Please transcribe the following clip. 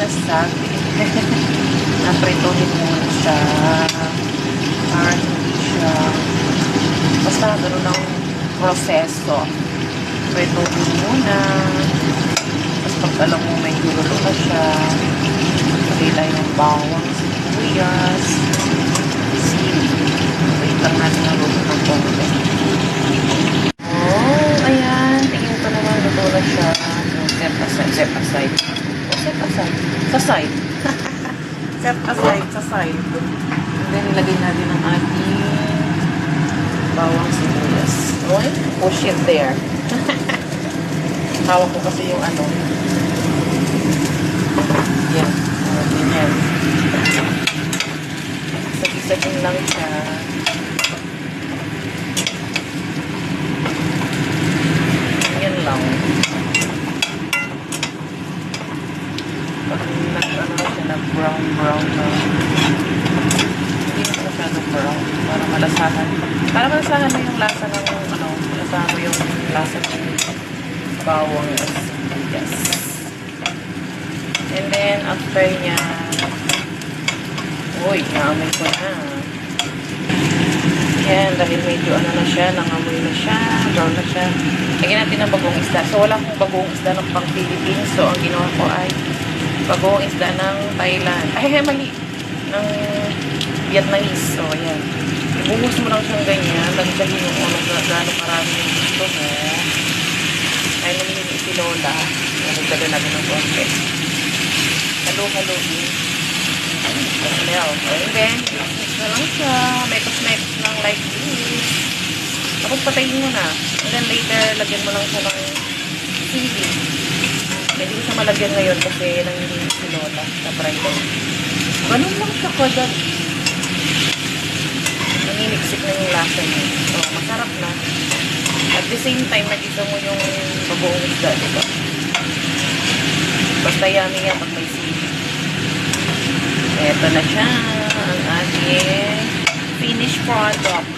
sinasag. Napritohin muna siya. Para hindi siya basta gano'n ang proseso. Pritohin muna. Tapos pag alam mo may gulo na siya, pagkita yung bawang, sibuyas, sili. Wait lang natin ang luto ng konti. Oh, ayan. Tingin ko naman luto na siya. Set aside. Set aside. Set aside. Sa side. Set aside. Sa side. And then, ilagay natin ang ating bawang sibuyas. Okay? Push it there. Hawak ko kasi yung ano. Yan. Yan. Sagin lang siya. Yan lang. Pag nag-ano siya na brown na. Hindi na masyadong brown. Para malasahan. Para malasahan mo yung lasa ng ano. Malasahan mo yung lasa ng bawang sibuyas. And then, after niya, uy, naamoy ko na. Yan, dahil medyo ano na siya, nangamoy na siya, brown na siya. Lagyan natin ng bagong isda. So, wala akong bagong isda ng pang Philippines. So, ang ginawa ko ay bagong isda ng Thailand. Ay, mali. Ng Vietnamese. So, ayan. Ibuhos mo lang siyang ganyan. Lagsahin mo kung gano'ng marami yung gusto mo. Ay, namili si Lola. Nagdala natin ng konti. Halo-haloin. And then, mix na lang siya. Mekos-mekos lang like this. Tapos patayin mo na. And then later, lagyan mo lang siya ng sili. Hindi ko siya malagyan ngayon kasi nanginig si Lola sa Friday. Ganun lang siya kada. Naniniksik na yung lasa niya. So, masarap na. At the same time, nakita mo yung bagoong isda, diba? Basta yummy yan pag may sili. Eto na siya, ang ating finished product.